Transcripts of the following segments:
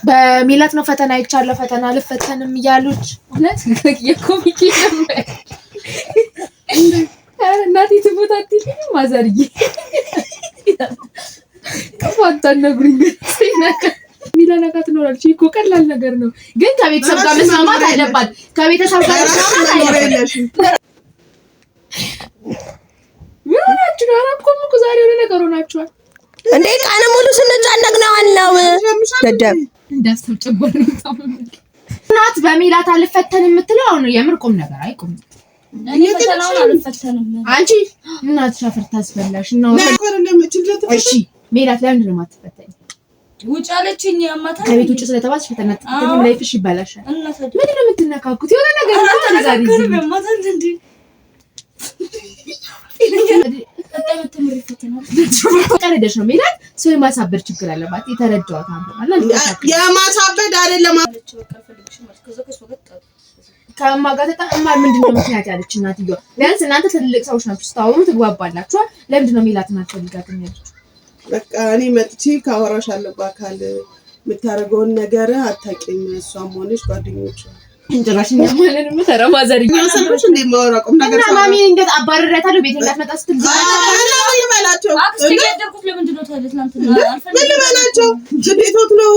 በሚላት ነው ፈተና ይቻለ ፈተና ልፈተንም እያሉች እውነት የኮሚቴ ነበር እናቴ ትሞታትልኝ ማዘርዬ ከፋታ ነብሩኝ ሚላና ጋር ትኖራለች እኮ ቀላል ነገር ነው ግን ከቤተሰብ ጋር መስማማት አለባት ከቤተሰብ ጋር መስማማት አለባት ምናችሁ አራቆም እኮ ዛሬ ወደ ነገር ሆናችኋል እንዴ ቃነ ሙሉ ስንጫነቅ ነው አለው ደደብ እንዳስተው ጨቦር እናት በሚላት አልፈተን የምትለው አሁን የምርቁም ነገር አይቆም እኔ ፈተናውን አልፈተንም አንቺ እናት ሻፈር ታስበላሽ ነው እሺ ሚላት ለምን ነው ማትፈተኝ ውጭ አለችኝ አማታ ከቤት ውጭ ስለተባልሽ ፈተና ተፈተኝ ላይፍሽ ይባላሻል ምን ነው የምትነካኩት የሆነ ነገር ነው ዛሬ እዚህ ማታን እንዴ ቀረደሽ ነው ሚላት ሰው የማሳበድ ችግር አለባት የተረዳዋት አለ የማሳበድ አይደለም ከማጋጠጣ እማር ምንድነው ምክንያት ያለች እናትየው ቢያንስ እናንተ ትልልቅ ሰዎች ናችሁ ስታወሩ ትግባባላችሁ ለምንድነው ሚላትና ፈልጋት የሚያለች በቃ እኔ መጥቼ ካወራሽ አለባካል የምታረገውን ነገር አታውቂም እሷም ሆነሽ ጓደኞቿ እንጀራሽኛ ማለት ነው ተረማዘርኛ ሰዎች እንደ ማወራቁም ነገር እና ማሚ እንዴት አባረራታለሁ ቤት እንዳትመጣ ስትል አላው ይበላቸው አክስቴ ያደርኩት ለምንድነው ታለት እናንተና አልፈልግም ይበላቸው ግዴታው ነው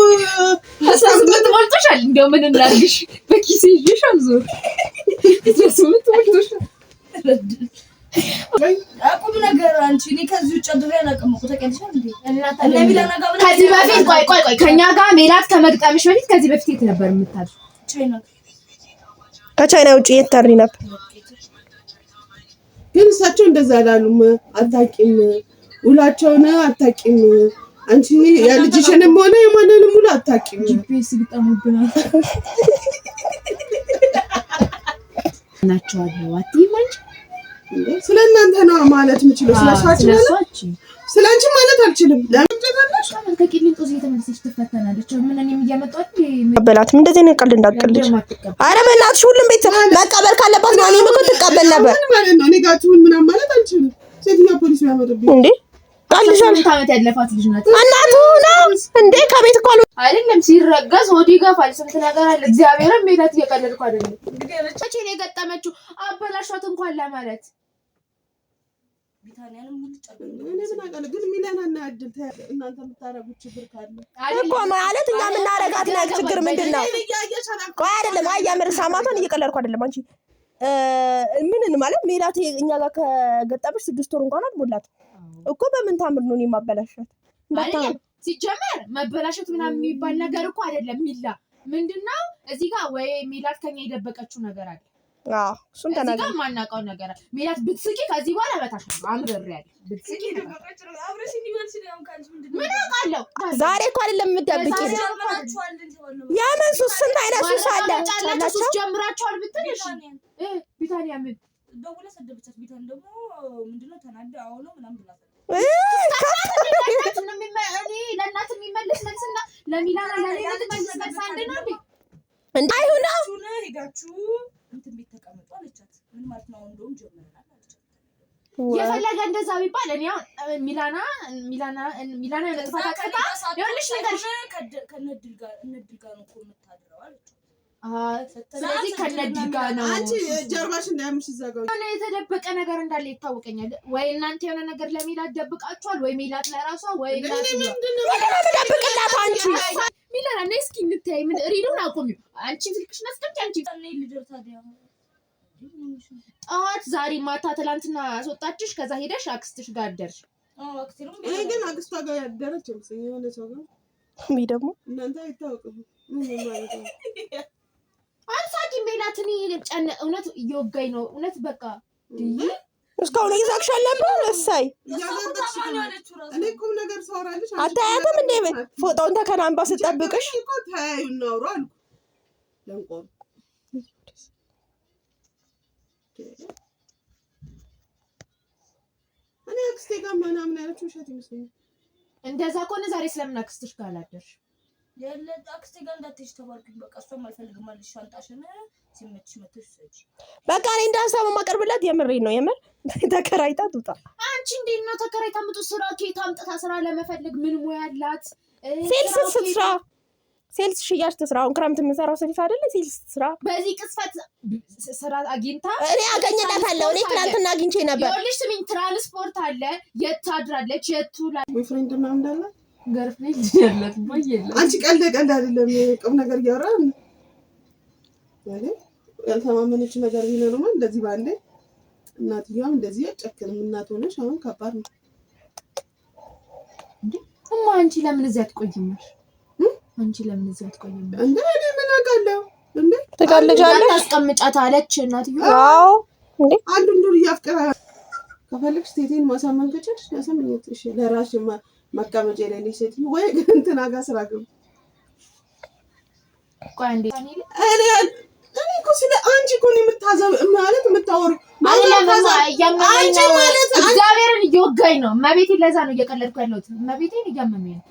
አሳስመት ሞልቶሻል እንደው ምን እናርግሽ በኪሴ ይሽሻል ዞር አሳስመት ሞልቶሻል አቁም ነገር አንቺ እኔ ከዚህ ውጭ አድሬ አላውቅም እኮ ተቀልሻል እንዴ እና ሚላና ጋር ከዚህ በፊት ቆይ ከኛ ጋር ሜላት ከመግጠምሽ በፊት ከዚህ በፊት የት ነበር የምታድር ቻይና ከቻይና ውጪ የታሪ ነበር ግን እሳቸው እንደዛ አላሉም አታውቂም ውላቸውን አታውቂም አንቺ የልጅሽንም ሆነ የማንንም ሙሉ አታውቂም ጂፒኤስ ግጠሙብናል ናቸው አለው አትይማንቺ ስለእናንተ ነው ማለት የምችለው ስለአንቺ ማለት አልችልም ለምን ተገለሽ ከቂሊንጦ እየተመለሰች ትፈተናለች ምን እኔም እያመጣሁ አበላትም እንደዚህ ነው ቀልድ እንዳትቀልጅ አረ በእናትሽ ሁሉም ቤት መቀበል ካለባት ነው እኔም እኮ ትቀበል ነበር ማለት ነው ኔጋቲቭን ምናምን ማለት አልችልም ሴትኛ ፖሊስ ያመጣብኝ እንዴ ቃልሻል ታመት ያለፋት ልጅ ናት እናቱ ነው እንዴ ከቤት እኮ አይደለም ሲረጋዝ ሆዲ ጋፋል ስንት ነገር አለ እግዚአብሔርም ሜላት እየቀለድኩ አይደለም ገበቻቼ ነው የገጠመችው አበላሽዋት እንኳን ለማለት ቢታኒያንም ሙሉ ጨርቅ እኔ ምን አውቃለሁ ግን ሚላና አድል እናንተ የምታረጉት ችግር ካለ እኮ ማለት እኛ የምናረጋት ነገር ችግር ምንድነው ቆይ አይደለም አያምር ሳማቶን እየቀለድኩ አይደለም አንቺ ምን ማለት ሜላት እኛ ጋር ከገጠመች 6 ወር እንኳን አልሞላት እኮ በምን ታምር ነው የማበላሻት እንዳታም ሲጀመር መበላሸት ምናምን የሚባል ነገር እኮ አይደለም ሚላ ምንድነው እዚህ ጋር ወይ ሚላት ከኛ የደበቀችው ነገር አለ አዎ እሱን ተናገር እዚህ ጋር ማናውቀው ነገር አለ ሚላት ብትስቂ ከዚህ በኋላ በታሽ አምረሪያል ብትስቂ አብረሽ እንዲመልስ ነው ካንቺ ምንድነው ምን አውቃለሁ ዛሬ እኮ አይደለም የምትደብቂ ያመን ሱስ ስንት አይነት ሱስ አለ ሱስ ጀምራችኋል ብትልሽ ቢታኒያ ምን ደውለ ሰደብቻት ቢታን ደግሞ ምንድነው ተናደ አሁን ነው ምናምን ብላ ለእናት የሚመልስ መልስና ለሚላና ለሌላ መልስ መልስ አንድ ነው እንዴ አይሁን ነው ሄዳችሁ እንትን ቤት ተቀመጡ አለቻት ምን ማለት ነው እንደውም ጀመረናል አለቻት የፈለገ እንደዛ ቢባል እኔ ሚላና ለጥፋት አቀጣ ይኸውልሽ ነገር ከነድል ጋር ነው እኮ የምታድረው አለቻት ስለዚህ ከነድል ጋር ነው አንቺ ጀርባሽ እንዳያምሽ ይዘጋው እኔ የተደበቀ ነገር እንዳለ ይታወቀኛል ወይ እናንተ የሆነ ነገር ለሚላት ደብቃችኋል ወይ ሚላት ለራሷ ወይ እናንተ ደብቅላት አንቺ ሚላና ነይ እስኪ እንታይ ምን ሪዱን አቆሚው አንቺ ፍልክሽና አስቀምጪ አንቺ ነይ ልደር ታዲያ ጣት ዛሬ ማታ ትላንትና አስወጣችሽ ከዛ ሄደሽ አክስትሽ ጋር አደርሽ አክስትሽ እኔ ግን አክስቷ ጋር ያደረች ነው የሆነ ሰው ጋር ደግሞ እናንተ አይታወቅም ምን ማለት ነው አንሳቂ ሜላትኒ ጨነ እውነት እየወጋኝ ነው እውነት በቃ እስካሁን እየሳቅሻል ነበር እሰይ እኔ ቁም ነገር ሳወራልሽ አታያትም እንዴ ፎቶውን ተከናንባ ስጠብቅሽ እኮ ታያዩ ነው አሉ ለንቆም እኔ አክስቴ ጋር ምናምን ያለችው ውሸት ይመስለኛል እንደዛ ከሆነ ዛሬ ስለምን አክስትሽ ጋር አላደርሽ ያለ አክስቴ ጋር እንዳትሄጂ ተባልኩኝ በቃ እሷም አልፈልግም አለች ሻንጣሽን ሲመችሽ መተሽ ሰጪ በቃ እኔ እንዳንሳው ማቀርብላት የምሬን ነው የምር ተከራይታ ትውጣ አንቺ እንዴት ነው ተከራይታ ምጡ ስራ ከየት አምጥታ ስራ ለመፈለግ ምን ሙያ አላት ሴልስ ስትስራ ሴልስ ሽያጭ ትስራ። አሁን ክረምት የምንሰራው ሴልስ አይደለ? ሴልስ ትስራ። በዚህ ቅስፈት ስራ አግኝታ እኔ አገኘላታለሁ። እኔ ትናንትና አግኝቼ ነበር። ይኸውልሽ ስሚኝ፣ ትራንስፖርት አለ፣ የት ታድራለች፣ የት ትውላለች። ቦይፍሬንድ ምናምን እንዳላት ገርፍሬንድ ያላት ቦይየለ አንቺ ቀልድ አይደለም ቁም ነገር እያወራን ያልተማመነች ነገር ቢኖርማ እንደዚህ ባንዴ እናትየዋም እንደዚህ ጨክንም እናት ሆነሽ አሁን ከባድ ነው እንዴ እማ አንቺ ለምን እዚህ አትቆይም አንቺ ለምን እዚህ አትቆይም እንዴ እኔ ምን አውቃለሁ እንዴ ትቀልጃለሽ ታስቀምጫት አለች እናትየዋ አዎ እንዴ አንዱን ዱር ያፍቅራ ከፈለግሽ ቴቴን ማሳመን ከቻልሽ ያሳመኝት እሺ ለራስሽ መቀመጫ ላይ ሴት ወይ እንትና ጋር ስራ ገቡ ቆይ እንዴ እኔ እኮ ስለ አንቺ እኮ ነው የምታዘብ ማለት የምታወሪ አንቺ ማለት እግዚአብሔርን እየወጋኝ ነው መቤቴ ለዛ ነው እየቀለድኩ ያለሁት መቤቴን እያመመኝ ነው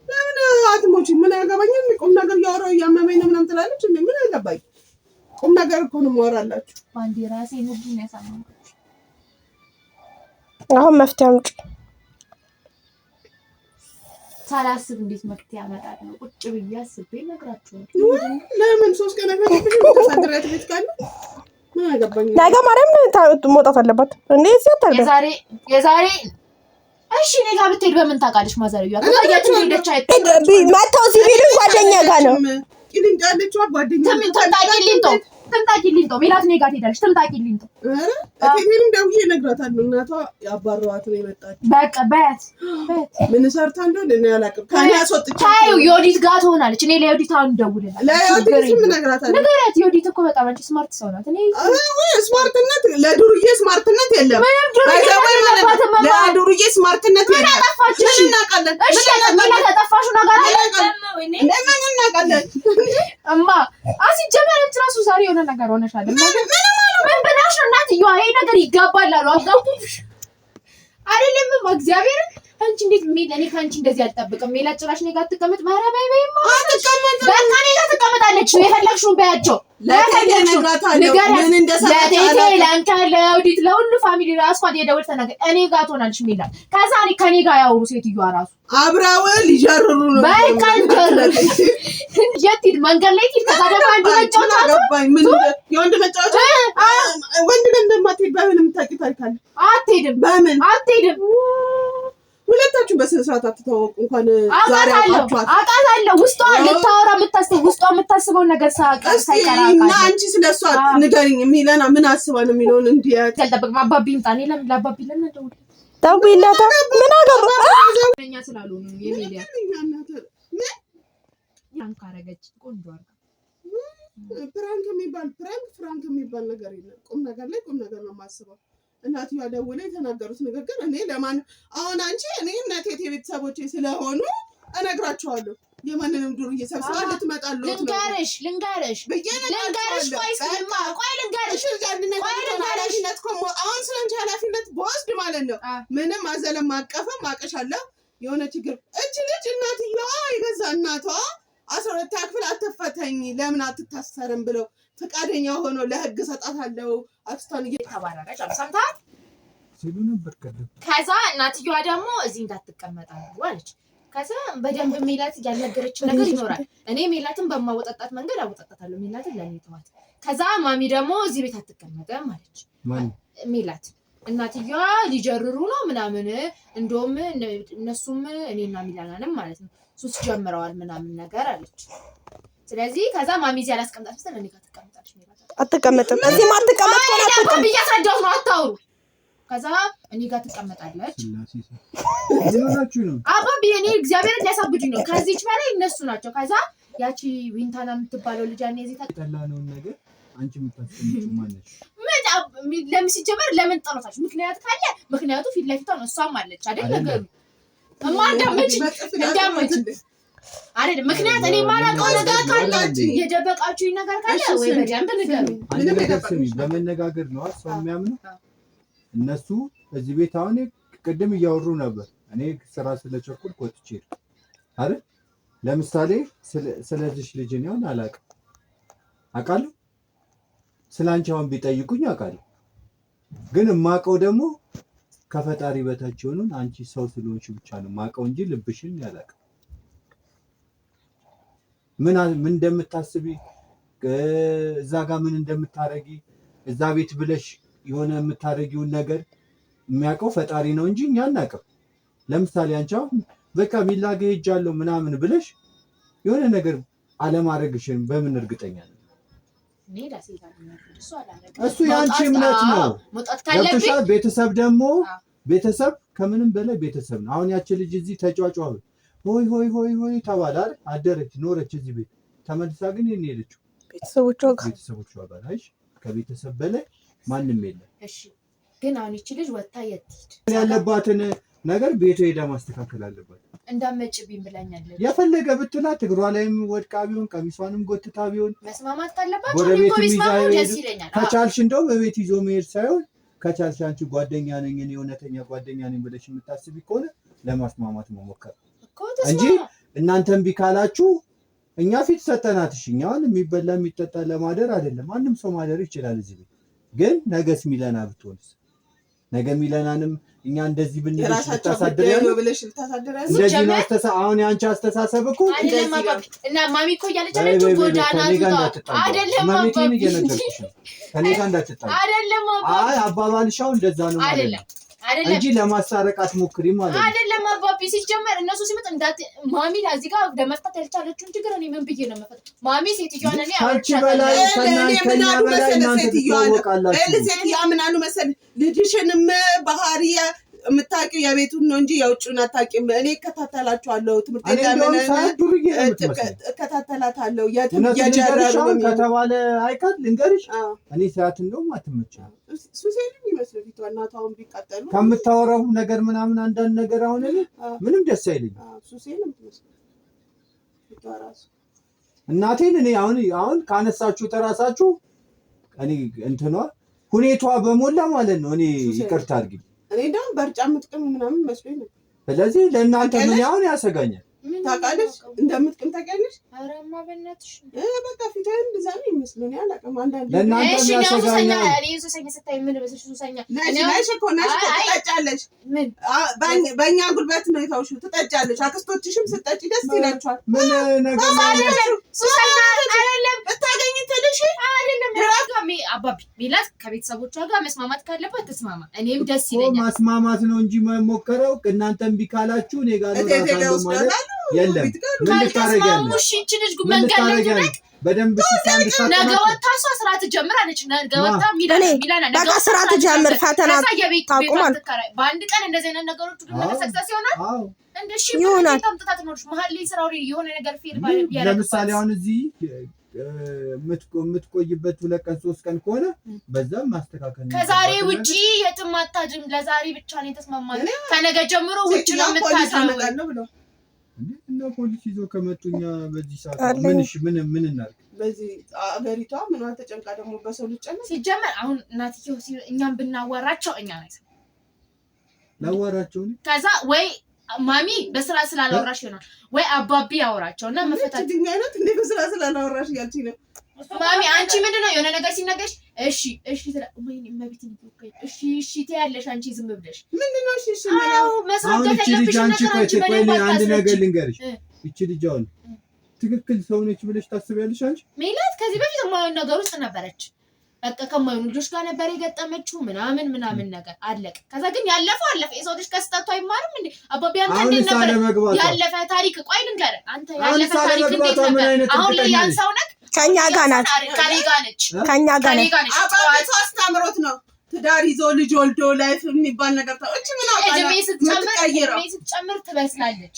ለምን አትሞቺ ምን ያገባኛል ቁም ነገር ያወራው እያመመኝ ነው ምናምን ትላለች እንዴ ምን ያገባኝ ቁም ነገር እኮ ነው ማወራላችሁ ባንዲ ራሴ ነው ግን ያሳመንኩት አሁን መፍትሄ አምጪ ሳላስብ እንዴት መፍትሄ ያመጣለሁ ቁጭ ብዬ አስቤ ነግራችሁ ለምን 3 ቀን አፈጥሽ ተሳድራት ቤት ካለ ምን ያገባኝ ነገ ማርያም መውጣት አለባት እንዴ ሲያታለ የዛሬ እሺ እኔ ጋር ብትሄድ በምን ታውቃለሽ ማዘርያ ከታያችሁ ሄደች አይተው መተው ሲቪሉ ጓደኛ ጋር ነው ቂሊንጦ ያለችው ጓደኛ ትምጣቂሊንጦ ሜላት እኔ ጋር ትሄዳለች ትምጣቂሊንጦ እቴቴንም ደውዬ እነግራታለሁ እናቷ ያባረዋት ነው የመጣችው በቃ በት ምን ሰርታ እንደሆነ እኔ አላውቅም ከእኔ አስወጥቼ ታዩ ዮዲት ጋር ትሆናለች እኔ ለዮዲት አሁን ደውልላት ለዮዲት ምን እነግራታለሁ ንገሪያት ዮዲት እኮ በጣም አንቺ ስማርት ሰው ናት እኔ ስማርትነት ለዱርዬ ስማርትነት የለም ለዱርዬ ስማርትነት የለም ምን እናውቃለን እሺ ምን ተጠፋሹ ነገር አለ ለምን እናውቃለን እማ አሲጀመረች ራሱ ዛሬ የሆነ ነገር ሆነሻል ምን ብላሽ ነው እናትየዋ ይሄ ነገር ይጋባል አሉ አጋቡሽ አይደለም እግዚአብሔር አንቺ እንዴት እኔ ካንቺ እንደዚህ አልጠብቅም ሜላ ጭራሽ እኔ ጋር ትቀመጥ ማራባይ በይማ አትቀመጥ በቃ እኔ ጋር ትቀመጣለች የፈለግሽውን በያቸው ምን እንደሰራች ለኦዲት ለሁሉ ፋሚሊ ራስ ቋት የደወል ተናገር እኔ ጋር ትሆናለች ሜላ ከዛ እኔ ከኔ ጋር ያወሩ ሴትዮዋ ራሱ አብራው ሊጀርሩ ነው በቃ እንጀት መንገድ ላይ ከዛ ደግሞ አንዱ መጫወቻ አገባኝ ምን የወንድ መጫወቻ ወንድ እንደማትሄድ በምን የምታውቂ ታሪካለሽ አትሄድም በምን አትሄድም ሁለታችሁ በስነ ስርዓት አትተዋወቁ እንኳን ዛሬ አውቃታለሁ ውስጧ ልታወራ ውስጧ የምታስበው ነገር ሳይቀራቃ አንቺ ስለሷ ንገሪኝ ሚለና ምን አስባ ነው የሚለውን እንዲያት ተልጠብቅ አባቢ እንጣኔ ለምን ለአባቢ ለምን ደውል ደውይላታ ምን አገባ እኛ ስላሉ ነው የሚሊያ ያን ካረገች ቆንጆ አርጋ ፍራንክ የሚባል ነገር የለም ቁም ነገር ላይ ቁም ነገር ነው የማስበው እናትየዋ ደውለው የተናገሩት ንግግር እኔ ለማን አሁን አንቺ እኔ እናቴ ቤተሰቦቼ ስለሆኑ እነግራቸዋለሁ የማንንም ዱርዬ ሰብስባ ልትመጣሉ ልንገርሽ አሁን ስለአንቺ ኃላፊነት በወስድ ማለት ነው ምንም አዘለም ማቀፈም አቀሻለሁ የሆነ ችግር እቺ ልጅ እናትየዋ የገዛ እናቷ 12 ክፍል አትፈተኝ ለምን አትታሰርም ብለው ፈቃደኛ ሆኖ ለህግ ሰጣታለሁ አክስቷን እየተባረረች አልሰምታት ሲሉ ነበር ከዛ እናትየዋ ደግሞ እዚህ እንዳትቀመጣ አለች ከዛ በደንብ ሜላት ያልነገረችው ነገር ይኖራል እኔ ሜላትን በማወጣጣት መንገድ አወጣጣታለሁ ሜላትን ለኔ ተዋት ከዛ ማሚ ደግሞ እዚህ ቤት አትቀመጥም አለች ሜላት እናትየዋ ሊጀርሩ ነው ምናምን እንደውም እነሱም እኔና ሚላናንም ማለት ነው ሱስ ጀምረዋል ምናምን ነገር አለች ስለዚህ ከዛ ማሚ እዚህ አላስቀምጣት መሰለኝ እኔ ጋር ተቀምጣለች ሜላት አትቀመጥም እዚህ ማትቀመጥ ነው አትቀመጥ እያስረዳሁት ነው አታውሩ ከዛ እኔ ጋር ተቀመጣለች አባቢ እኔ እግዚአብሔርን ሊያሳብዱኝ ነው ከዚህች በላይ እነሱ ናቸው ከዛ ያቺ ዊንታና የምትባለው ልጅ አኔ እዚህ ተቀላለው ነገር አንቺ የምታስቀምጪው ማነሽ ለምን ሲጀመር ለምን ጠሮታች ምክንያት ካለ ምክንያቱ ፊት ለፊቷ ነው እሷም አለች አይደል ነገሩ ማዳመጭ እንዳመጭ አይደል ምክንያት እኔ ማላውቀው ነገር ካለ የደበቃችሁኝ ነገር ካለ ወይ በደንብ ንገሩኝ በመነጋገር ነው እሷ የሚያምነው እነሱ እዚህ ቤት አሁን ቅድም እያወሩ ነበር እኔ ስራ ስለቸኩል ወጥቼ አይደል ለምሳሌ ስለዚህ ልጅ ነው አውቃለሁ ስላንቺ አሁን ቢጠይቁኝ አውቃለሁ ግን ማቀው ደግሞ ከፈጣሪ በታች ሆኖ አንቺ ሰው ስለሆንሽ ብቻ ነው ማቀው እንጂ ልብሽን ያላቀ ምን እንደምታስቢ እዛ ጋር ምን እንደምታረጊ እዛ ቤት ብለሽ የሆነ የምታረጊውን ነገር የሚያውቀው ፈጣሪ ነው እንጂ እኛ አናውቅም። ለምሳሌ አንቺ አሁን በቃ ሚላገ ሄጃለሁ ምናምን ብለሽ የሆነ ነገር አለማድረግሽን በምን እርግጠኛ ነኝ? እሱ የአንቺ እምነት ነው። ቤተሰብ ደግሞ ቤተሰብ ከምንም በላይ ቤተሰብ ነው። አሁን ያቺ ልጅ እዚህ ተጫጫው ሆይ ሆይ ሆይ ሆይ ተባላል አደረች ኖረች እዚህ ቤት ተመልሳ ግን የኔ ሄደችው ቤተሰቦቿ ጋር አይሽ ከቤተሰብ በላይ ማንም የለም። እሺ ግን አሁን ይቺ ልጅ ወጣ የት ያለባትን ነገር ቤቷ ሄዳ ማስተካከል አለባት። እንዳመጭብኝ ብላኛለች። የፈለገ ብትላት እግሯ ላይም ወድቃ ቢሆን ቀሚሷንም ጎትታ ቢሆን መስማማት ካለባቸው ጎረቤት ደስ ይለኛል። ከቻልሽ እንደው በቤት ይዞ መሄድ ሳይሆን ከቻልሽ አንቺ ጓደኛ ነኝ እኔ እውነተኛ ጓደኛ ነኝ ብለሽ የምታስቢ ከሆነ ለማስማማት መሞከር እንጂ እናንተም ቢካላችሁ እኛ ፊት ሰጠናት። እሺ እኛውን የሚበላ የሚጠጣ ለማደር አይደለም። ማንም ሰው ማደር ይችላል እዚህ ቤት። ግን ነገስ ሚለና ብትሆንስ? ነገ ሚለናንም እኛ እንደዚህ ብንልሽ ልታሳድሪያለሽ ነው ብለሽ ልታሳድሪያለሽ። እንደዚህ ነው አሁን ያንቺ አስተሳሰብ እኮ አይደለም አባቢ እና ማሚ እኮ እያለች አለች ጎዳና አይደለም አባቢ ከኔ ጋር እንዳትጣጣ አይደለም አባቢ። አይ አባባልሻው እንደዛ ነው አይደለም እንጂ ለማሳረቅ አትሞክሪ ማለት ነው አይደለም አባቢ። ሲጀመር እነሱ ሲመጣ እንዳት ማሚ እዚህ ጋር ለመፍታት ያልቻለችውን ችግር እኔ ምን ብዬ ነው መፍታት? ማሚ ሴትዮዋን እኔ አንቺ በላይ ከኛ በላይ እናንተ ትወቃላችሁ። ሴትዮዋ ምን አሉ መሰለኝ ልጅሽንም ባህሪ የምታውቂው የቤቱን ነው እንጂ የውጭውን አታውቂም። እኔ እከታተላችኋለሁ ትምህርት ቤት እከታተላታለሁ። የትም እየጀረሩ ከተባለ አይቀር ልንገርሽ እኔ ሰዓት እንደውም አትመችም። ሱሴንም ይመስል ፊቷ እናቷን ቢቃጠሉ ከምታወራው ነገር ምናምን አንዳንድ ነገር አሁን እኔ ምንም ደስ አይለኝም። ሱሴንም ትመስል ፊቷ ራሱ እናቴን እኔ አሁን ካነሳችሁ ተራሳችሁ እኔ እንትኗ ሁኔቷ በሞላ ማለት ነው። እኔ ይቅርታ አድርጊ እኔ ደግሞ በርጫ የምትቅም ምናምን መስሎኝ ነው። ስለዚህ ለእናንተ ምን ያሁን ያሰጋኛል? ታውቃለች እንደምትቅም ታውቂያለሽ? ኧረ እማ በእናትሽ በቃ ፊቷን እንደዛ ነው የሚመስለው። አላውቅም አንዳንዴ ለእናንተ ያሰጋኛል። እኔ ሱሰኛ ስታይ ምን በስሽ ሱሰኛ ነሽ እኮ ትጠጫለሽ። በእኛ ጉልበት ነው የተውሽው። ትጠጫለሽ። አክስቶችሽም ስትጠጪ ደስ ይላችኋል። ምን ነገር ሱሰኛ አይደለም ብታገኝ ትልሽ አይደለም አባቢ ሚላት ከቤተሰቦቿ ጋር መስማማት ካለባት ተስማማ። እኔም ደስ ይለኛል። ማስማማት ነው እንጂ መሞከረው እናንተም ቢካላችሁ እኔ ጋር ነው ማለት የለም። ምን ታረጋለሽ? እቺ ልጅ መንገድ ላይ ትነቅ በደንብ ነገ ወጣ እሷ ስራ ትጀምራለች። ነገ ወጣ ሚላና በቃ ስራ ትጀምር። ፈተና ታቁማል። በአንድ ቀን እንደዚህ አይነት ነገሮች ሁሉ ሰክሰስ ይሆናል። እንደ እሺ ታምጣት ነው መሀል ላይ ስራው የሆነ ነገር ፌል ባለ ያለ ለምሳሌ አሁን እዚህ የምትቆይበት 2 ቀን 3 ቀን ከሆነ በዛም ማስተካከል ነው። ከዛሬ ውጪ የትም አታድርም። ለዛሬ ብቻ ነው የተስማማነው። ከነገ ጀምሮ ውጪ ነው የምታድረው። እና ፖሊስ ይዞ ከመጡኛ በዚህ ሰዓት ምን እናድርግ? በዚህ አገሪቷ ምን ተጨንቃ ደግሞ በሰው ልጅ ጨምር ሲጀመር አሁን እናትየው እኛም ብናዋራቸው እኛ ነው ላዋራቸው ከዛ ወይ ማሚ በስራ ስላላወራሽ ይሆናል ወይ አባቢ ያወራቸውና መፈታት ድንጋይነት እንዴ በስራ ስላላወራሽ ያልችኝ ነው። ማሚ አንቺ ምንድነው የሆነ ነገር ሲነገርሽ እሺ ወይኔ መብት ነው እሺ ትያለሽ አንቺ ዝም ብለሽ ምንድነው እሺ መስራት ያለብሽ ነገር አንድ ነገር ልንገርሽ። እቺ ልጅ አሁን ትክክል ሰው ነች ብለሽ ታስቢያለሽ አንቺ? ሜላት ከዚህ በፊት የማይሆን ነገር ውስጥ ነበረች። በቃ ከማይሆኑ ልጆች ጋር ነበር የገጠመችው ምናምን ነገር አለቀ። ከዛ ግን ያለፈው አለፈ። የሰው ልጅ ከስተቱ አይማርም እንዴ? አባቢ አንተ እንዴት ነበር ያለፈ ታሪክ? ቆይ ልንገርህ አንተ ያለፈ ታሪክ እንዴት ነበር? አሁን ላይ ያን ሰው ነክ ከኛ ጋር ናት። ከኛ ጋር ነች። አባቢ አስተምሮት ነው ትዳር ይዞ ልጅ ወልዶ ላይፍ የሚባል ነገር ታው እቺ ምን አውቃለሁ። እድሜ ስትጨምር ትበስላለች።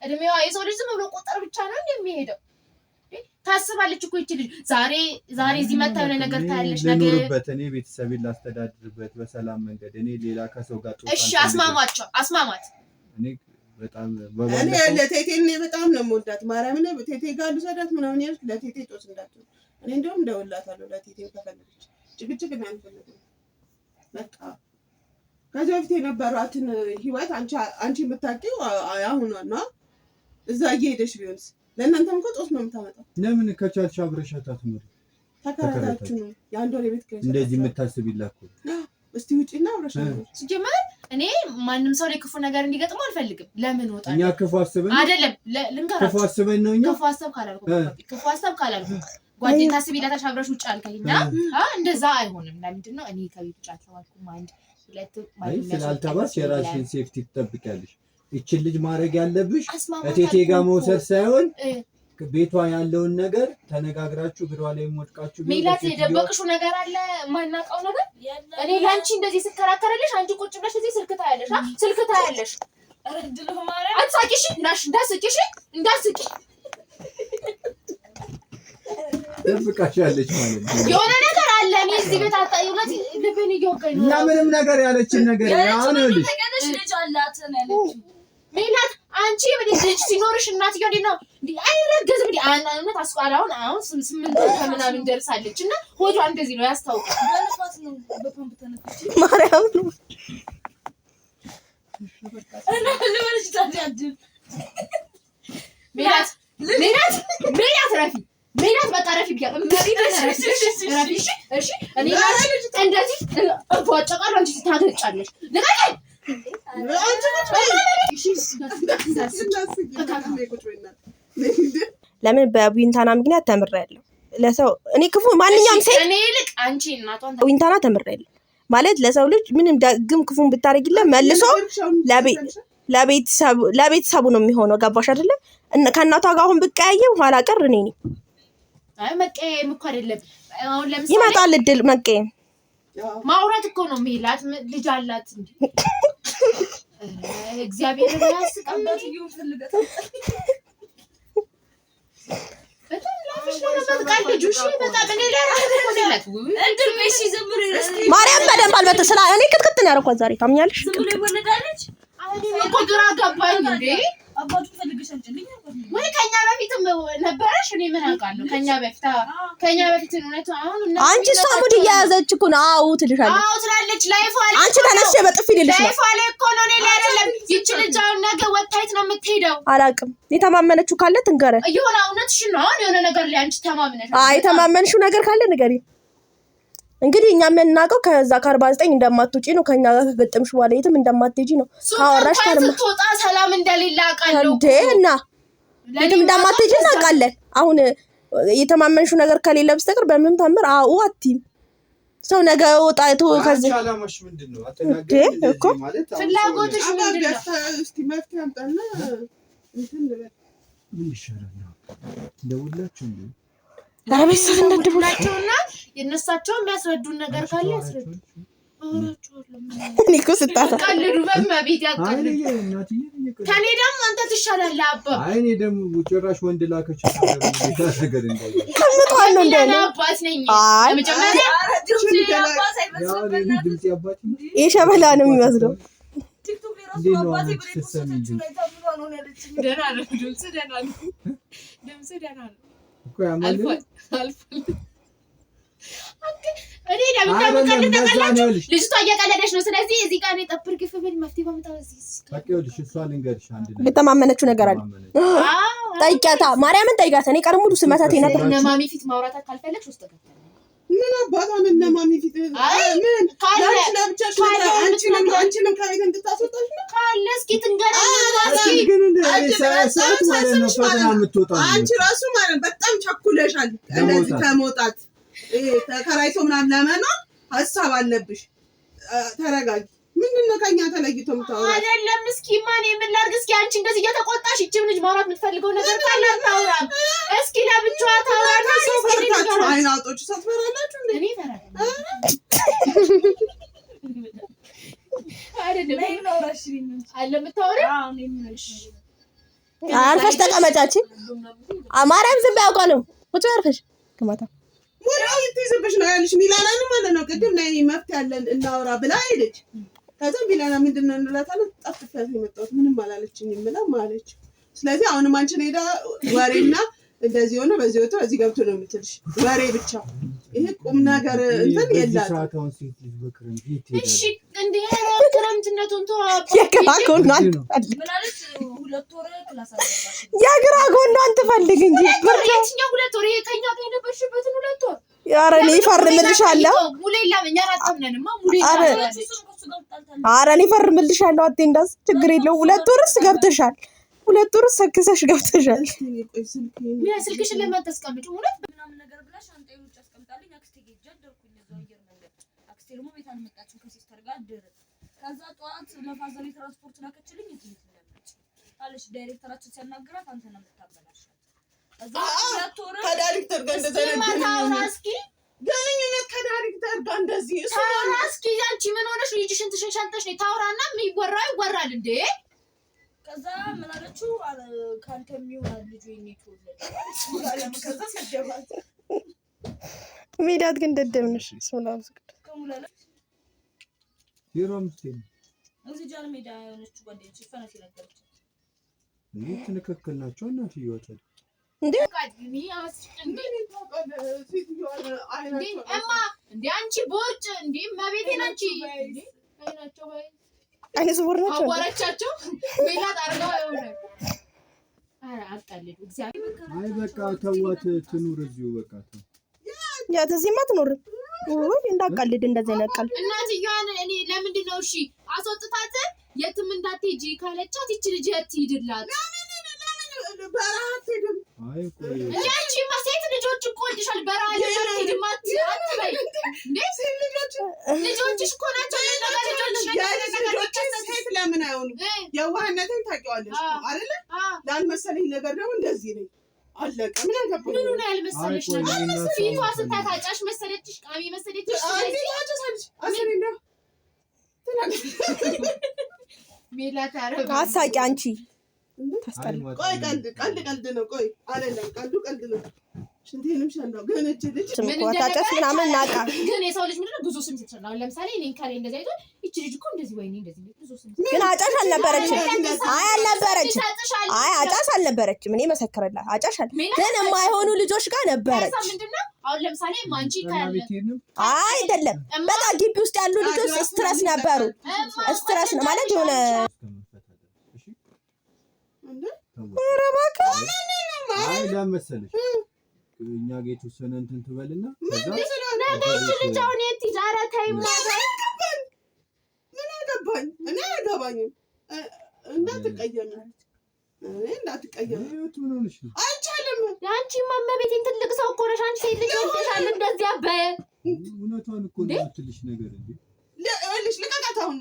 እድሜዋ የሰው ልጅ ዝም ብሎ ቁጥር ብቻ ነው እንደሚሄደው ታስባለች እኮ ይቺ ልጅ ዛሬ እዚህ መታ የሆነ ነገር ታያለሽ። ነገር ልኖርበት እኔ ቤተሰቤን ላስተዳድርበት በሰላም መንገድ እኔ ሌላ ከሰው ጋር ጦጣ እሺ አስማማት እኔ በጣም እኔ ለቴቴ በጣም ነው የምወዳት። ማርያምን ቴቴ ጋር ልሰዳት ምናምን ያልክ ለቴቴ ጦስ እንዳትሆን እኔ እንደውም እንደውላታለሁ። ለቴቴ ከፈለገች ጭቅጭቅ ነው ያንፈልገው። በቃ ከዚህ በፊት የነበራትን ህይወት አንቺ የምታውቂው አሁን ነው። እዛ እየሄደሽ ቢሆንስ ለእናንተም እኮ ጦስ ነው የምታመጣው። ለምን ከቻልሽ አብረሻት አትኖሪ? ተከራታችሁ ነው የአንድ ወር ቤት ከዚህ እንደዚህ የምታስቢላት እስቲ ውጪና አውራሽ ሲጀመር እኔ ማንም ሰው ላይ ክፉ ነገር እንዲገጥመው አልፈልግም። ለምን ወጣ እኛ ክፉ አስበን አይደለም ልንገራችሁ። ክፉ አስበን ነው እኛ ክፉ አስብ ካላልኩ ጓደኛ ታስቢላታሽ አብረሽ ውጭ አልከኝና እንደዛ አይሆንም። ለምንድን ነው እኔ ከቤት ውጭ አልተባልኩም? አንድ ሁለት ማለት ነው ስላልተባልሽ የራስሽን ሴፍቲ ትጠብቂያለሽ። እቺ ልጅ ማድረግ ያለብሽ እቴቴ ጋር መውሰድ ሳይሆን ቤቷ ያለውን ነገር ተነጋግራችሁ ግሯ ላይ ሞድቃችሁ ሜላት የደበቅሽው ነገር አለ ማናቀው ነገር እኔ ላንቺ እንደዚህ ስከራከረልሽ አንቺ ቁጭ ብለሽ እዚህ ስልክ ታያለሽ ስልክ ታያለሽ ረድሉ ማለት አትሳቂሽ እንዳስቂሽ ደብቃሻለች ማለት ነው የሆነ ነገር አለ እኔ እዚህ ቤት አጣዩነት ልብን ይወቀኝ ነው እና ምንም ነገር ያለችን ነገር ያው ነው ልጅ አላት ነው ያለች ሜላት አንቺ ምን ልጅ ሲኖርሽ እናትዬ ነው አይረገዝም አንነት አስቋላውን አሁን 8 ከምናምን ደርሳለች እና ሆዷ እንደዚህ ነው ያስታውቃል። በነፋስ ነው በፓምፕ ተነፈች ማርያም ነው እና ለወልጅ ታዲያድ ሜላት ረፊ ሜላት በቃ ረፊ ቢያ ረፊ እሺ እኔ እንደዚህ አባጨቃለሁ አንቺ ታገጫለሽ ለምን ለምን በዊንታና ምክንያት ተምሬያለሁ። ለሰው እኔ ክፉ ማንኛውም ሴት እኔ ልክ አንቺ እናቷን ዊንታና ተምሬያለሁ ማለት ለሰው ልጅ ምንም ደግም ክፉን ብታረጊለት መልሶ ለቤተሰቡ ነው የሚሆነው። ገባሽ አይደለ? ከእናቷ ጋር አሁን ብቀያየም ኋላ ቀር እኔ ነኝ። አይ መቀየም እኮ አይደለም አሁን ለምሳሌ ይመጣል እድል መቀየም ማውራት እኮ ነው። ሜላት ልጅ አላት እንዴ? እግዚአብሔር ያስቀምጣት ይሁን ፈልገት በጣም ላፍሽ ነው በቃ ልጅ በጣም እኔ ለራሴ እንድርሽ ዘምሪ ማርያም በደንብ አልበተሰላ እኔ ክትክት ነው ያረኳት ዛሬ ታምኛለሽ? ዝም ብሎ ወለዳለች። አሁን እኮ ግራ ገባኝ እንዴ አባቱ ፈልገሽ አንቺልኝ ወይ ከኛ በፊትም ነበርሽ? እኔ ምን አውቃለሁ? ከኛ በፊት እውነቱ አሁን አንቺ እሷ ሙድ እየያዘች እኮ ነው። አዎ ትልሻለች። አዎ ትላለች። ላይፍ አለ አንቺ ተነስቼ በጥፊ ልልሽ ነው። ላይፍ አለ እኮ ነው። እኔ አይደለም ይቺ ልጅ አሁን ነገ ወጣይት ነው የምትሄደው። አላውቅም። የተማመነችው ካለ ትንገረ ይሁን እውነትሽን ነው። አሁን የሆነ ነገር ላይ አንቺ ተማምነሽ አይ የተማመንሽው ነገር ካለ ንገሪ። እንግዲህ እኛ የምናውቀው ከዛ ከ49 እንደማትወጪ ነው። ከኛ ጋር ከገጠምሽ በኋላ የትም እንደማትሄጂ ነው። ካወራሽ ካልማ ስትወጣ ሰላም እንደሌላ አውቃለሁ እንዴ እና የትም እንደማትሄጂ እናውቃለን። አሁን የተማመንሽው ነገር ከሌለ በስተቀር በምንም ታምር አዎ አትይም። ሰው ነገ ወጣይቶ ከዚህ አላማሽ ምንድነው? አተናገር እኮ ማለት ፍላጎትሽ ምንድነው? እስቲ መፍትሄ አምጣና እንትን ምን ይሻላል? ደውላችሁ እንዴ ለቤተሰብ እንደድቡላቸውና የነሳቸው የሚያስረዱን ነገር ካለ ያስረዱ። እኔ እኮ ስታታ ቀልዱ በመቤት ያቀልዱ። ከኔ ደግሞ አንተ ትሻላለህ አባ። አይ እኔ ደግሞ ጭራሽ ወንድ ላከች ነገር እንዳይ ከመጣው ነው እንዴ አባት ነኝ። አይ ለመጀመሪያ ድምጽ ያባት የሸበላ ነው የሚመስለው። ቲክቶክ ላይ ራሱ አባቴ ብሬት ሰጥቶች ላይ ታምሯ ነው ያለችኝ። ደህና ነው ድምጽ ደህና ነው እኮ ያማል እኔ ለምን ልጅቷ እየቀለደች ነው። ስለዚህ እዚህ ጋር ነው ጠብር ግፍ ብል መፍትሄ ባመጣው እዚህ ታውቂዋለሽ። እሷ ልንገርሽ አንድ ነገር የተማመነችው ነገር አለ። ጠይቂያታ ማርያምን ጠይቂያታ። እኔ ቀን ሙሉ ስመታት ነበር። እነ ማሚ ፊት ማውራት ካልፈለግሽ ውስጥ ገባ ምን አባቷን እነ ማሚ ፊት ምን ካለ ለብቻሽ አንቺንም ከቤት እንድታስወጣሽ ነው ካለ እስኪ ትንገረኝ። አንቺ ራሱ ማለት በጣም ቸኩለሻል። እንደዚህ ከመውጣት ተከራይቶ ምናምን ለመኖር ሀሳብ አለብሽ። ተረጋጊ። ምንድነው ከኛ ተለይቶ የምታወራው? አይደለም እስኪ ማን የምላርግ እስኪ አንቺ እንደዚህ እየተቆጣሽ እቺም ልጅ ማውራት የምትፈልገው ነገር ካለ ታውራም። እስኪ ለብቻዋ ታውራና ሰው ፈርታችሁ አይናውጦች ሰፈራላችሁ እንዴ? እኔ ፈራለሁ አይደለም ነይ ነው ራሽሪኝ አለ የምታወሪው? አዎ ነይ ምንሽ አርፈሽ ተቀመጫች። ማርያም ዝም በያውቃ ነው ቁጭ አርፈሽ ከማታ ወራው ትይዝብሽ ነው ያልሽ። ሚላናንም ማለት ነው ቅድም ላይ መፍትሄ ያለን እናውራ ብላ ሄደች። ከዛም ሚላና ምንድነው እንላታለን ጠፍተሽ የመጣሁት ምንም አላለችኝም ብላ ማለች። ስለዚህ አሁንም አንቺ ሄዳ ወሬና እንደዚህ ሆነ በዚህ ወጥቶ እዚህ ገብቶ ነው የምትልሽ ወሬ ብቻ። ይሄ ቁም ነገር እንትን የላትም። እሺ እንዴ ክረምትነቱን የግራ ጎኗን ምናለች 2 ወር ክላስ አለባሽ። የግራ ጎኗን ትፈልግ እንጂ የትኛው 2 ወር? ከኛ ጋር የነበርሽበትን 2 ወር ኧረ እኔ እፈርምልሻለሁ። ኧረ እኔ እፈርምልሻለሁ። አቴንዳንስ ችግር የለውም። 2 ወርስ ገብተሻል። 2 ወርስ ሰክሰሽ ገብተሻል። ስልክሽን ለማን ተስቀምጪ ሙለት ምናምን ነገር ብላ ሻንጣዬን ውጭ አስቀምጣልኝ አክስቴ ጌጃ ደርኩኝ እዛው አየር መንገድ። አክስቴ ደግሞ ቤት አልመጣችም ከሲስተር ጋር አደረ። ከዛ ጠዋት ለፋዘር ትራንስፖርት ላከችልኝ እዚህ ትላለች አለሽ። ዳይሬክተራችን ሲያናግራት አንተ ነው የምታበላሻት። እዛ ከዳይሬክተር ጋር እንደዚህ ታውራስኪ ግንኙነት ከዳይሬክተር ጋር እንደዚህ ታውራስኪ አንቺ ምን ሆነሽ ልጅሽን ትሸንሻንተሽ ነው? ታውራና የሚወራው ይወራል እንዴ? ከዛ ምን አለችው? ካንተ የሚሆን ልጅ ወይ ነው ተወለደ። ከዛ ሲገባት ሜላት ግን ደደብ ነሽ። ሶላም ዝግድ ከሙላላ ይሮምስቴ እዚህ ጃል ሜዳ የሆነች ጓደኞች ፈነስ ይነገረች ይህ ትክክል ናቸው። እናት ይወጣል እንዴ ቃድሚ አስጥንዴ እማ እንዴ አንቺ ቦጭ እንዴ ማቤቴ ናንቺ እንዴ አይናቸው ባይ አይነ ስውር ናቸው። አዋራቻቸው ሜላት አርጋው አይሆነ አረ አጣልዱ እግዚአብሔር አይ በቃ ተዋት ትኑር እዚሁ በቃ ተው። ያ ተዚህማ አትኖርም ወይ እንዳቃልድ እንደዚህ ነቀል እናትየዋን እኔ ለምንድን ነው እሺ አስወጥታት የትም እንዳትሄጂ ካለቻት ይች ልጅ የት ሂድላት? በራት ሄድም አይ ቆይ ያንቺ ማሴት ልጆች እኮ ወልድሻል። በረሃ ሄድማ አትበይ እንዴ ልጆችሽ እኮ ናቸው። ልጆች ሴት ለምን አይሆኑም? የዋህነትን ታውቂዋለሽ አይደለ? ላልመሰለኝ ነገር ደግሞ እንደዚህ ነኝ አለቀ። ምን አገባኝ? ምን ነው ያልመሰለሽ ነገር? ፊቷ ስታታጫሽ መሰለችሽ? ቃሚ መሰለችሽ? ሜላት አረጋ አሳቂ አንቺ ታስቀል ቆይ ቀልድ ነው። ቆይ አይደለም ቀልድ ነው። ሽንቴንም ሸናው ግን እቺ ልጅ ወታጨስ ምናምን ናቃ ግን የሰው ልጅ ምንድነው ብዙ ስም ይችላል። አሁን ለምሳሌ እኔን ካሬ እንደዚህ አይቶ እቺ ልጅ እኮ እንደዚህ ወይኔ እንደዚህ ብዙ ስም ግን አጫሽ አልነበረችም። አይ አጫሽ አልነበረችም። እኔ መሰከረላት አጫሽ አለ ግን የማይሆኑ ልጆች ጋር ነበረች። ምንድነው አሁን ለምሳሌ ማንቺ ካለ አይደለም በቃ ግቢ ውስጥ ያሉ ልጆች ስትረስ ነበሩ። ስትረስ ነው ማለት የሆነ አይ ለመሰለሽ እኛ ጋር የተወሰነ እንትን ትበልና ከዛ ልጅ አሁን የት ዛሬ ታይም ምን አገባኝ? እኔ አያገባኝም። እንዳትቀየም ምን ሆነሽ ነው? አይቻልም። አንቺ ማመቤቴን ትልቅ ሰው እኮ ነሽ። አንቺ ሴት ልጅ ወልደሻል። እንደዚህ አበየ እውነቷን እኮ ነው የምትልሽ ነገር እንዴ ልጅ ልቀቃት አሁን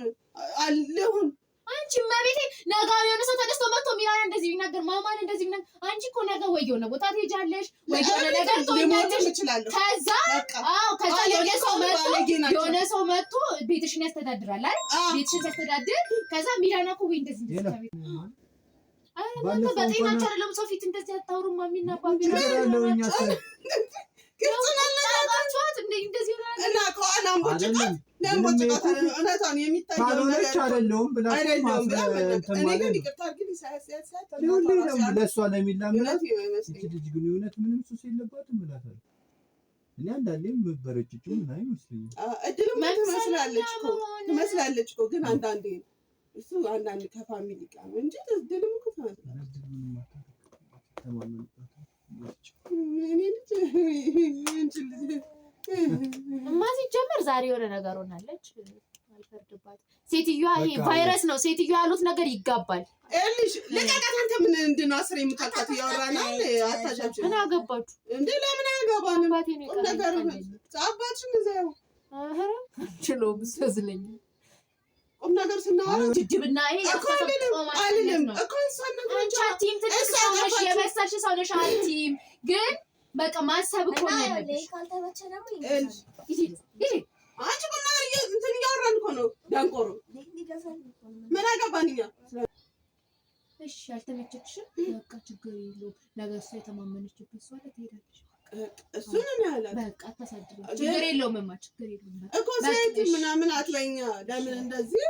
አለሁን አንቺ ማቤቴ ነገ የሆነ ሰው ተነስቶ መጥቶ ሚራና እንደዚህ ቢናገር ማማን እንደዚህ ቢናገር አንቺ እኮ ነገ ወይ የሆነ ቦታ ትሄጃለሽ ወይ የሆነ ነገር ትሆኛለሽ። ከዛ የሆነ ሰው መጥቶ ቤትሽን ያስተዳድራል አይደል? ቤትሽን ያስተዳድር ከዛ ሚራና እኮ ወይ እንደዚህ በጤናቸው አይደለም ሰው ፊት እንደዚህ አታውሩም። ማሚና አባቢ ለእሷ ለሚላምላት ልጅ ግን እውነት ምንም ሱስ የለባትም እላታለሁ። እኔ አንዳንዴም በረጭጩ ምን አይመስለኝም። እድልም ትመስላለች እኮ ግን አንዳንዴ እሱ አንዳንድ ከፋሚሊ ጋር ነው እንጂ እድልም እኮ እማ ሲጀመር ዛሬ የሆነ ነገር ሆናለች። አልፈርድባት። ሴትዮዋ ይሄ ቫይረስ ነው። ሴትዮዋ ያሉት ነገር ይጋባል። እልሽ ለቀቃት። አንተ ምን እንድነው አስሬ የምታውቃት እያወራና አታጃችሁ። ምን አገባችሁ እንዴ? ለምን አያገባንም? ነገር አባትሽን እዛው ችሎ ብስለኝ ቁም ነገር ስናወራ ጅጅብና ይሄ አይደለም እኮ አንቺ አትይም ትልቅ ሰው ነሽ፣ የመሰልሽ ሰው ነሽ። አትይም ግን በቃ ማሰብ እኮ ነው ያለሽ። አንቺ ቁም ነገር እንትን እያወራን እኮ ነው። ዳንቆሮ ምን አገባን እኛ። እሺ አልተመቸሽም? በቃ ችግር የለውም። ነገ እሷ የተማመነችበት ሰው አለ ትሄዳለች። እሱን ነው ያለ። በቃ አታሳድሪው። ችግር የለውም እማ ችግር የለውም እኮ ሴት ምናምን አትበኛ። ለምን እንደዚህ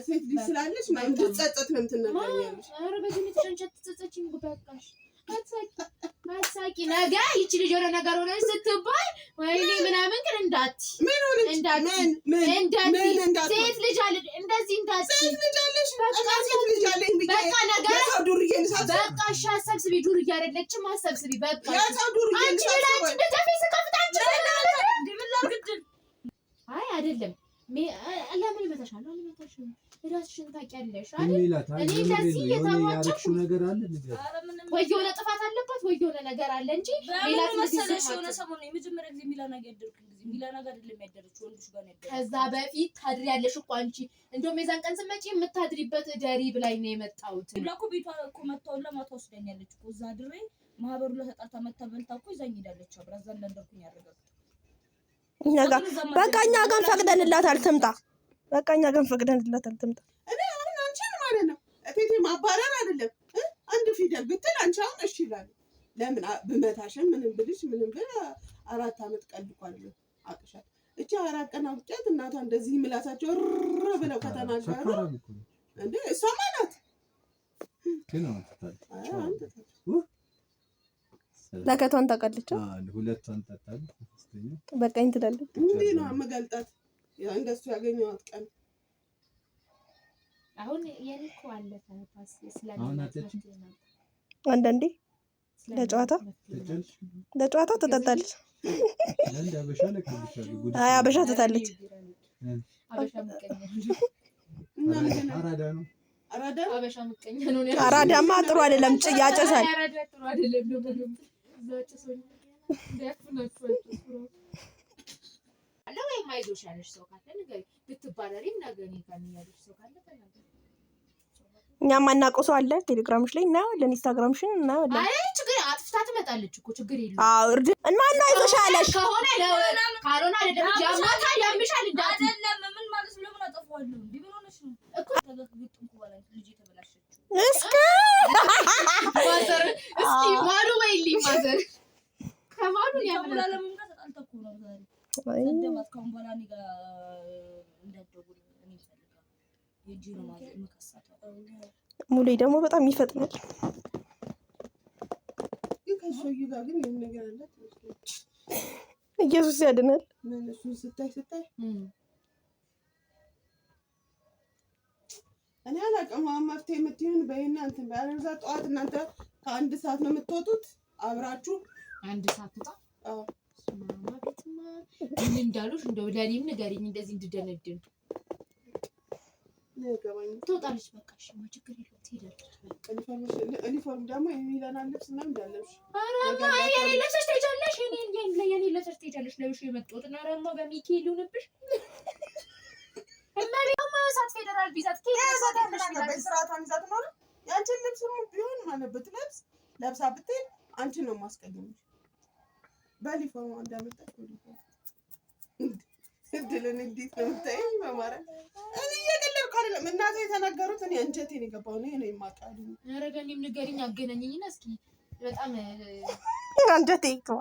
ሴት ልጅ ስላለች ምናምን ትጸጸት ነው የምትነግረኛለሽ። ኧረ በዚህ ምትጨንጨ ትጸጸችኝ። በቃሽ አትሳቂ። ነገ ይቺ ልጅ የሆነ ነገር ሆነ ስትባል ወይኔ ምናምን ግን እንዳትዪ ሴት ልጅ አለ እንደዚህ እንዳትዪ። በቃ ነገር በቃ እሺ አሰብስቢ። ዱርዬ አይደለችም አሰብስቢ። በቃ አንቺ ላንቺ እንደዚህ ፌስ ከፍታችሁ ታውቂያለሽ ሚላት እኔ ለዚህ ያረክሽው ነገር አለ ወይ የሆነ ጥፋት አለበት ወይ የሆነ ነገር አለ እንጂ ሚላት መሰለሽ የሆነ ሰሞን ነው የመጀመሪያ ጊዜ ሚላና ጋር ያደርኩኝ ጊዜ ሚላና ጋር አይደለም ያደረችው ወንድሽ ጋር ነው። ከዛ በፊት ታድሪያለሽ እኮ አንቺ እንደውም የዛን ቀን ስትመጪ የምታድሪበት ደሪ ብላኝ ነው የመጣሁት። ለኮ ቤቷ እኮ መጣው ለማታ ወስደኛለች እኮ እዛ ድሬ ማህበሩ ለተጣጣ መታ በልታ እኮ ይዛኝ ሄዳለች። አብራ እዛ እንደርኩኝ ያደረጋት በቃ እኛ ጋር ፈቅደንላታል ትምጣ። በቃ እኛ ጋር ፈቅደንላታል ትምጣ። እኔ አሁን አንቺን ማለት ነው እቴቴ ማባረር አይደለም አንድ ፊደል ብትል አንቺ አሁን እሺ ይላል። ለምን ብመታሽን ምንም ብልሽ ምንም ብል 4 አመት ቀልኳል አቅሻል። እቺ 4 ቀን አውጫት እናቷ እንደዚህ ምላሳቸው ር ብለው ከተናገሩ እንዴ እሷ ማለት ግን ለከቷን ታውቃለች። ሁለቷን ታውቃለች። በቃኝ ትላለች። እንዴ ነው መገልጣት እንደሱ ያገኘዋት ቀን አሁን የልኩ አለ ታፓስ አንዳንዴ ለጨዋታ ትጠጣለች። አይ አበሻ ትታለች። አራዳማ ጥሩ አይደለም፣ ያጨሳል። ወይም አይዞሽ ያለሽ ሰው ካለ ንገሪኝ። ብትባረሪም ነገር ያለሽ ሰው ካለ እኛ ማናውቀው ሰው አለ። ቴሌግራምሽ ላይ እናየዋለን፣ ኢንስታግራምሽን እናየዋለን። አይ ችግር አጥፍታ ትመጣለች እኮ ችግር የለውም። አዎ እርድ ማን ነው አይዞሽ ያለሽ ከሆነ ካልሆነ አይደለም ያማታ ያምሻል እንዳት አይደለም። ምን ማለት ነው? ለምን አጠፋዋለሁ እንዴ? ምን ሆነሽ ነው እኮ ተገግጥንኩ ባላኝ ልጅ የተበላሸችው እስኪ ማዘር እስኪ ማሉ ወይልኝ ማዘር ከማሉ ያምራ ለምን ጋር ተጣልተኩ ነው ዛሬ እንደማት ካሁን በኋላ እኔ ጋር እንዳትደውል እኔ ፈልጋለሁ። የጂሮ ማለት መከሳታ ሙሌ ደግሞ በጣም ይፈጥናል። ከሶዩ ጋር ግን ምን ነገር አለ? ኢየሱስ ያድናል። ምን እሱን ስታይ እኔ አላውቅም። መፍትሄ የምትይውን በይና እንትን ባያለዛ ጠዋት እናንተ ከ1 ሰዓት ነው የምትወጡት አብራችሁ 1 ሰዓት ወጣ። አዎ ማማ ቤትማ ምን እንዳሉሽ እንደው ለኔም ንገሪኝ እንደዚህ እንድደነድን ነገባኝ ትወጣለች። በቃ እሺ ችግር የለውም ትሄዳለች። ዩኒፎርም ደግሞ የሚላና ልብስ እና እንዳለሽ አራማ የኔ ልብስ ትሄጃለሽ። የኔ ልብስ ትሄጃለሽ ለብሽ የመጣሁት እና አራማ በሚካኤል ይሁንብሽ እና ደግሞ ሳት ፌደራል ቢዛት በስርዓቷን ይዛት ነው ያንቺን ልብስ ቢሆን ማለት ብትለብስ ለብሳ ብትሄድ አንቺን ነው የማስቀየምሽ። በዩኒፎርም እንዳመጣች ዩኒፎርም እድልን እንዴት ነው የምታይኝ? በማርያም እኔ እየቀለድኩ አይደለም። እናቴ የተናገሩት እኔ አንጀቴን የገባው ነው የማውቃሉ። ኧረ ገኒም ንገሪኝ አገናኘኝና እስኪ በጣም አንጀቴ ይገባ።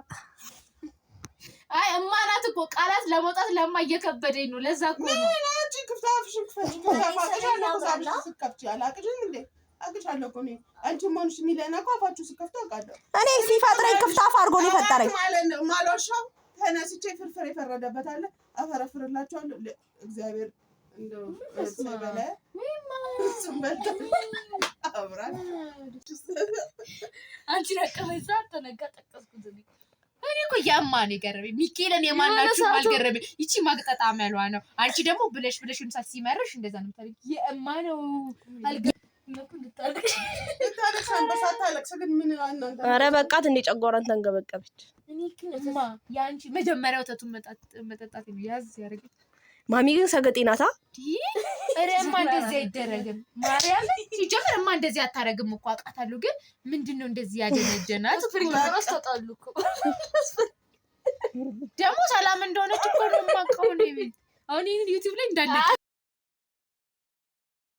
አይ እማናት እኮ ቃላት ለመውጣት ለማ እየከበደኝ ነው። ለዛ እኮ ነው ምን አንቺ ክፍታፍሽን ክፈች ከማቀሻለሁ ዛሬ ስከፍቺ አላቅሽም እንዴ? አቅሻለሁ እኮ ነው አንቺ ማንሽ ሚለና አፋችሁ ስከፍቱ አውቃለሁ። እኔ ሲፈጥረኝ ክፍታፍ አድርጎ ነው የፈጠረኝ ማለት ነው። ማሎሻው ተነስቼ ፍርፍር የፈረደበት አለ አፈረፍርላችኋለሁ። እግዚአብሔር እንደው ሰበለ ስንበልታ አብራን አንቺ ረቀበዛ ተነጋ ጠቀስኩት እኔ እኮ ያማን ይገርም ሚካኤልን የማናችሁ አልገረመኝ። ይቺ ማግጠጣም ያሏ ነው። አንቺ ደግሞ ብለሽ ምሳት ሲመርሽ እንደዛ ነው ታሪክ የእማ ነው አልገረመኩም። ልታለቅስ አንበሳት ታለቅስ ግን ምን እናንተ ኧረ በቃት እንደ ጨጓራን ተንገበቀበች። እኔ እማ ያንቺ መጀመሪያው ተቱ መጠጣት ነው ያዝ ያረጋል። ማሚ ግን ሰገጤ ናታ። እማ እንደዚህ አይደረግም። ማርያም ሲጀምር እማ እንደዚህ አታረግም እኮ አውቃታለሁ። ግን ምንድነው እንደዚህ ያደነጀናት? ፍሪካራስ ተጣሉ እኮ ደግሞ ሰላም እንደሆነች እኮ ነው የማውቀው ነው። አሁን ዩቲዩብ ላይ እንዳለ